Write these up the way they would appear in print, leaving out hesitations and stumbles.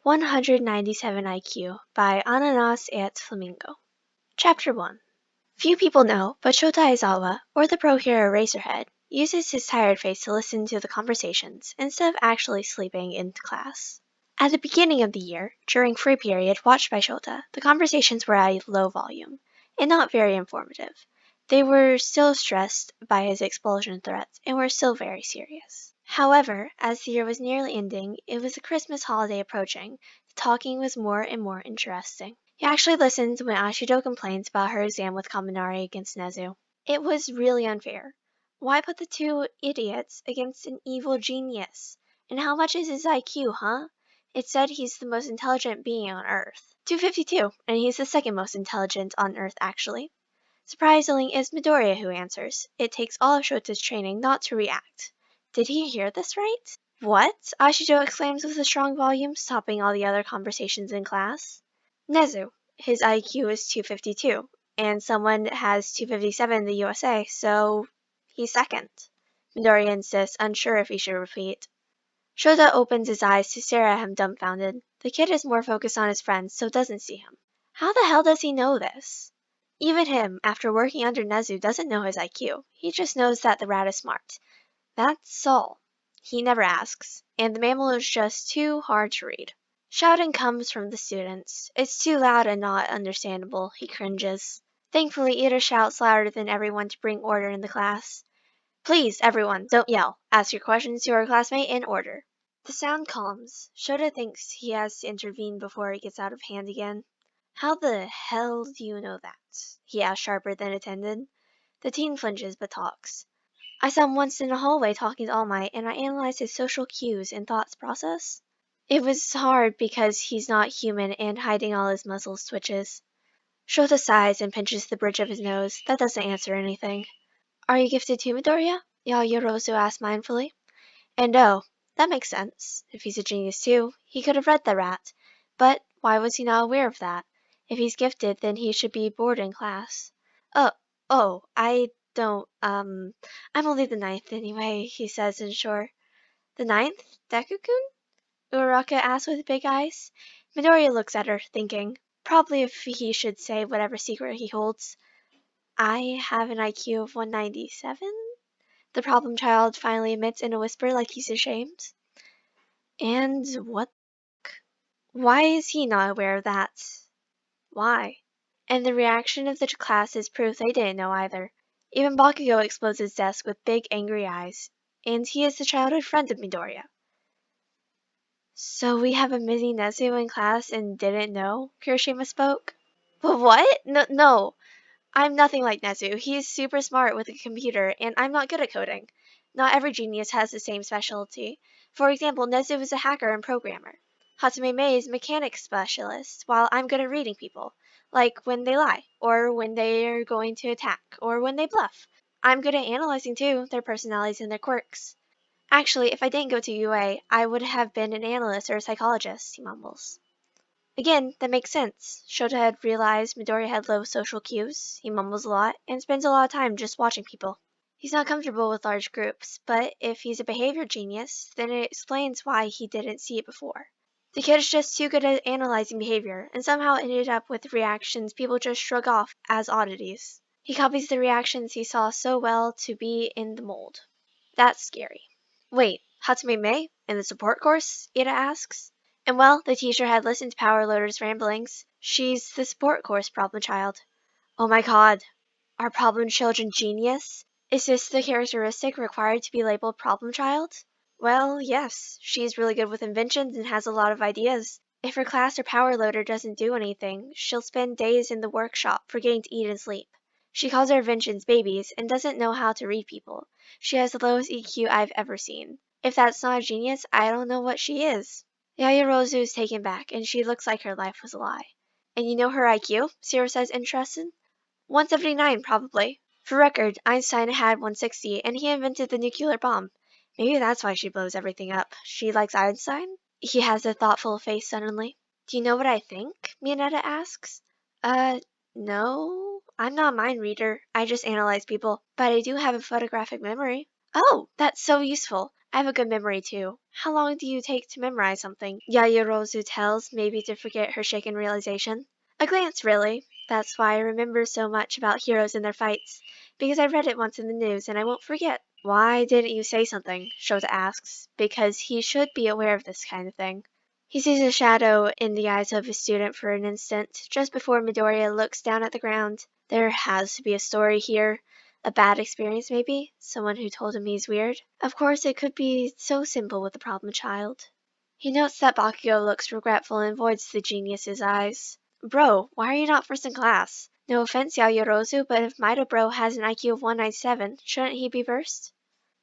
197 IQ by Ananas at Flamingo. Chapter 1. Few people know, but Shota Aizawa, or the pro hero Razorhead, uses his tired face to listen to the conversations instead of actually sleeping in class. At the beginning of the year, during free period watched by Shota, the conversations were at a low volume, and not very informative. They were still stressed by his expulsion threats and were still very serious. However, as the year was nearly ending, it was the Christmas holiday approaching, the talking was more and more interesting. He actually listened when Ashido complained about her exam with Kaminari against Nezu. It was really unfair. Why put the two idiots against an evil genius? And how much is his IQ, huh? It said he's the most intelligent being on Earth. 252, and he's the second most intelligent on Earth, actually. Surprisingly, it's Midoriya who answers. It takes all of Shota's training not to react. Did he hear this right? What? Ashido exclaims with a strong volume, stopping all the other conversations in class. Nezu. His IQ is 252, and someone has 257 in the USA, so he's second. Midoriya insists, unsure if he should repeat. Shota opens his eyes to stare at him dumbfounded. The kid is more focused on his friends, so doesn't see him. How the hell does he know this? Even him, after working under Nezu, doesn't know his IQ. He just knows that the rat is smart. That's all. He never asks, and the mammal is just too hard to read. Shouting comes from the students. It's too loud and not understandable, he cringes. Thankfully, Ida shouts louder than everyone to bring order in the class. Please, everyone, don't yell. Ask your questions to our classmate in order. The sound calms. Shota thinks he has to intervene before it gets out of hand again. How the hell do you know that? He asks sharper than intended. The teen flinches but talks. I saw him once in a hallway talking to All Might, and I analyzed his social cues and thoughts process. It was hard because he's not human and hiding all his muscles twitches. Shota sighs and pinches the bridge of his nose. That doesn't answer anything. Are you gifted too, Midoriya? Yaoyorozu asked mindfully. And oh, that makes sense. If he's a genius too, he could have read the rat. But why was he not aware of that? If he's gifted, then he should be bored in class. I don't, I'm only the ninth anyway, he says in short. The ninth? Deku-kun? Uraraka asks with big eyes. Midoriya looks at her, thinking, probably if he should say whatever secret he holds. I have an IQ of 197? The problem child finally admits in a whisper like he's ashamed. And what the fuck? Why is he not aware of that? Why? And the reaction of the class is proof they didn't know either. Even Bakugo explodes his desk with big angry eyes. And he is the childhood friend of Midoriya. So we have a mini Nezu in class and didn't know? Kirishima spoke. But what? No. I'm nothing like Nezu. He's super smart with a computer, and I'm not good at coding. Not every genius has the same specialty. For example, Nezu is a hacker and programmer. Hatsume Mei is a mechanics specialist, while I'm good at reading people. Like when they lie, or when they're going to attack, or when they bluff. I'm good at analyzing too, their personalities and their quirks. Actually, if I didn't go to UA, I would have been an analyst or a psychologist, he mumbles. Again, that makes sense. Shota had realized Midoriya had low social cues, he mumbles a lot, and spends a lot of time just watching people. He's not comfortable with large groups, but if he's a behavior genius, then it explains why he didn't see it before. The kid is just too good at analyzing behavior, and somehow ended up with reactions people just shrug off as oddities. He copies the reactions he saw so well to be in the mold. That's scary. Wait, Hatsume Mei? In the support course? Ida asks. And well, the teacher had listened to Power Loader's ramblings. She's the support course problem child. Oh my god. Are problem children genius? Is this the characteristic required to be labeled problem child? Well, yes. She's really good with inventions and has a lot of ideas. If her class or Power Loader doesn't do anything, she'll spend days in the workshop forgetting to eat and sleep. She calls her inventions babies and doesn't know how to read people. She has the lowest EQ I've ever seen. If that's not a genius, I don't know what she is. Yaoyorozu is taken back, and she looks like her life was a lie. And you know her IQ? Zero says interested. 179, probably. For record, Einstein had 160, and he invented the nuclear bomb. Maybe that's why she blows everything up. She likes Einstein? He has a thoughtful face suddenly. Do you know what I think? Mineta asks. No. I'm not a mind reader. I just analyze people. But I do have a photographic memory. Oh, that's so useful. I have a good memory too. How long do you take to memorize something? Yaoyorozu tells, maybe to forget her shaken realization. A glance, really. That's why I remember so much about heroes and their fights. Because I read it once in the news and I won't forget. Why didn't you say something? Shota asks. Because he should be aware of this kind of thing. He sees a shadow in the eyes of his student for an instant, just before Midoriya looks down at the ground. There has to be a story here. A bad experience, maybe? Someone who told him he's weird? Of course, it could be so simple with the problem child. He notes that Bakugo looks regretful and avoids the genius's eyes. Bro, why are you not first in class? No offense, Yaoyorozu, but if Maida Bro has an IQ of 197, shouldn't he be first?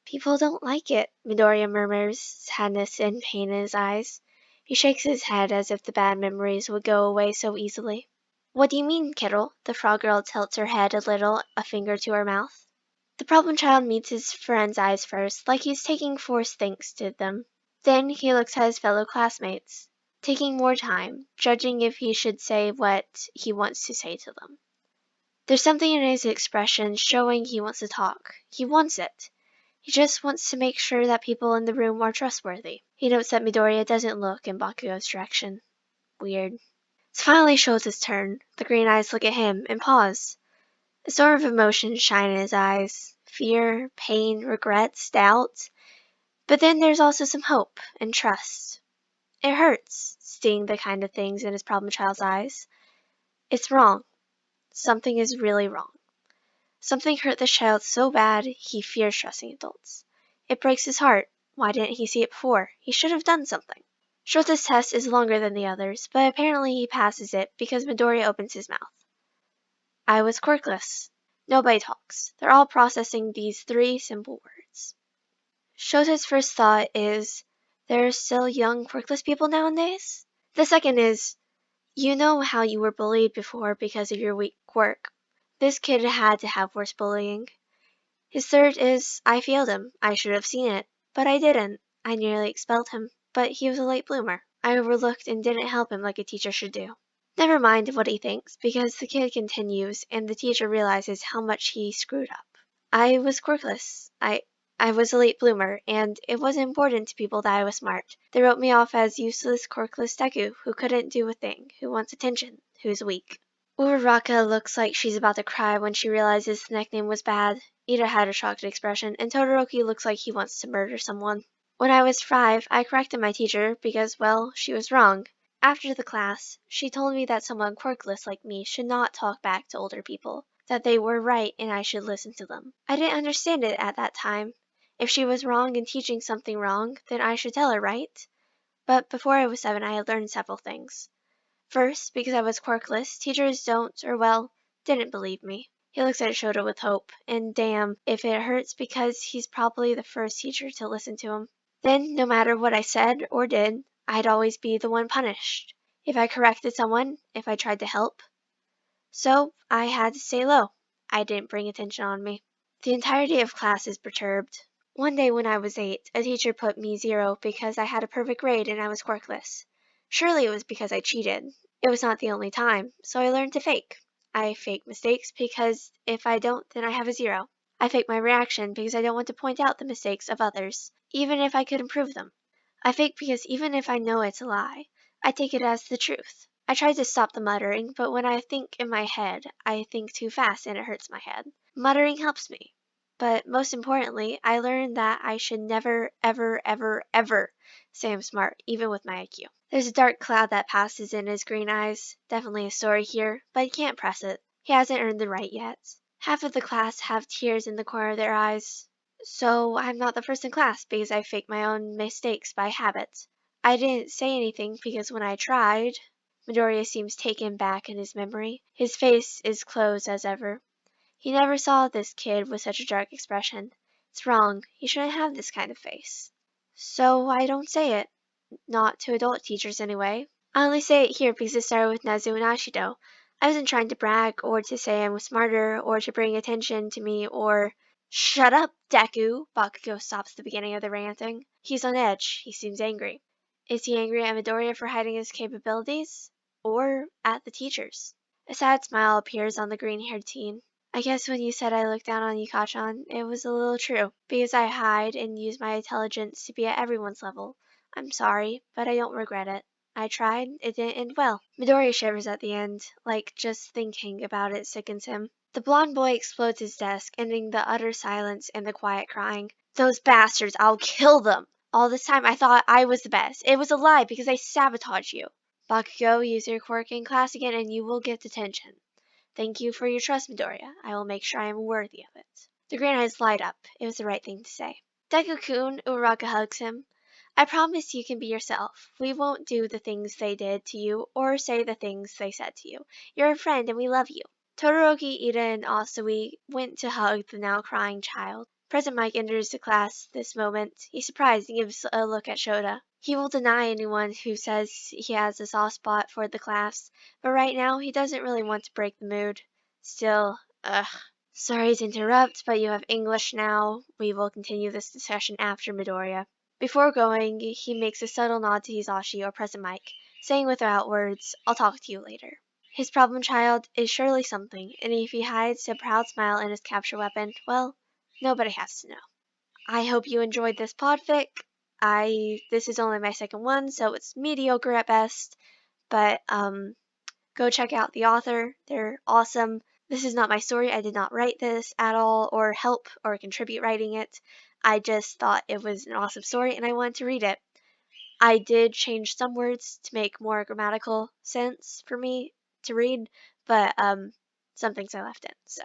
People don't like it, Midoriya murmurs, sadness and pain in his eyes. He shakes his head as if the bad memories would go away so easily. What do you mean, Kittle? The frog girl tilts her head a little, a finger to her mouth. The problem child meets his friend's eyes first, like he's taking forced thanks to them. Then he looks at his fellow classmates, taking more time, judging if he should say what he wants to say to them. There's something in his expression showing he wants to talk. He wants it. He just wants to make sure that people in the room are trustworthy. He notes that Midoriya doesn't look in Bakugo's direction. Weird. It's finally Shota's turn. The green eyes look at him and pause. A sort of emotion shine in his eyes. Fear, pain, regrets, doubt. But then there's also some hope and trust. It hurts, seeing the kind of things in his problem child's eyes. It's wrong. Something is really wrong. Something hurt this child so bad, he fears trusting adults. It breaks his heart. Why didn't he see it before? He should have done something. Shota's test is longer than the others, but apparently he passes it because Midoriya opens his mouth. I was quirkless. Nobody talks. They're all processing these 3 simple words. Shota's first thought is, there are still young quirkless people nowadays? The second is, you know how you were bullied before because of your weak quirk. This kid had to have worse bullying. His third is, I failed him. I should have seen it. But I didn't. I nearly expelled him. But he was a late bloomer. I overlooked and didn't help him like a teacher should do. Never mind what he thinks, because the kid continues, and the teacher realizes how much he screwed up. I was quirkless. I was a late bloomer, and it wasn't important to people that I was smart. They wrote me off as useless quirkless Deku, who couldn't do a thing, who wants attention, who's weak. Uraraka looks like she's about to cry when she realizes the nickname was bad. Ida had a shocked expression, and Todoroki looks like he wants to murder someone. When I was 5, I corrected my teacher because, well, she was wrong. After the class, she told me that someone quirkless like me should not talk back to older people, that they were right and I should listen to them. I didn't understand it at that time. If she was wrong in teaching something wrong, then I should tell her, right? But before I was 7, I had learned several things. First, because I was quirkless, teachers didn't believe me. He looks at Shota with hope, and damn, if it hurts because he's probably the first teacher to listen to him. Then, no matter what I said or did, I'd always be the one punished. If I corrected someone, if I tried to help. So, I had to stay low. I didn't bring attention on me. The entirety of class is perturbed. One day when I was 8, a teacher put me 0 because I had a perfect grade and I was quirkless. Surely it was because I cheated. It was not the only time, so I learned to fake. I fake mistakes because if I don't, then I have a 0. I fake my reaction because I don't want to point out the mistakes of others, even if I could improve them. I fake because even if I know it's a lie, I take it as the truth. I try to stop the muttering, but when I think in my head, I think too fast and it hurts my head. Muttering helps me. But most importantly, I learned that I should never, ever, ever, ever say I'm smart, even with my IQ. There's a dark cloud that passes in his green eyes. Definitely a story here, but he can't press it. He hasn't earned the right yet. Half of the class have tears in the corner of their eyes. So I'm not the first in class because I fake my own mistakes by habit. I didn't say anything because when I tried... Midoriya seems taken back in his memory. His face is closed as ever. He never saw this kid with such a dark expression. It's wrong. He shouldn't have this kind of face. So I don't say it. Not to adult teachers anyway. I only say it here because it started with Nezu and Ashido. I wasn't trying to brag or to say I was smarter or to bring attention to me or... Shut up, Deku! Bakugo stops the beginning of the ranting. He's on edge. He seems angry. Is he angry at Midoriya for hiding his capabilities? Or at the teachers? A sad smile appears on the green-haired teen. I guess when you said I looked down on Yuka-chan, it was a little true, because I hide and use my intelligence to be at everyone's level. I'm sorry, but I don't regret it. I tried, it didn't end well. Midoriya shivers at the end, like just thinking about it sickens him. The blonde boy explodes his desk, ending the utter silence and the quiet crying. Those bastards, I'll kill them! All this time I thought I was the best. It was a lie because I sabotaged you. Bakugo, use your quirk in class again and you will get detention. Thank you for your trust, Midoriya. I will make sure I am worthy of it. The green eyes light up. It was the right thing to say. Deku-kun, Uraraka hugs him. I promise you can be yourself. We won't do the things they did to you or say the things they said to you. You're a friend and we love you. Todoroki, Ida, and Asui went to hug the now crying child. President Mike enters the class this moment. He's surprised and gives a look at Shota. He will deny anyone who says he has a soft spot for the class, but right now he doesn't really want to break the mood. Still, sorry to interrupt, but you have English now. We will continue this discussion after Midoriya. Before going, he makes a subtle nod to Hisashi or President Mike, saying without words, I'll talk to you later. His problem child is surely something, and if he hides a proud smile in his capture weapon, well, nobody has to know. I hope you enjoyed this podfic. This is only my second one, so it's mediocre at best, but go check out the author. They're awesome. This is not my story. I did not write this at all or help or contribute writing it. I just thought it was an awesome story and I wanted to read it. I did change some words to make more grammatical sense for me to read, but some things I left in. So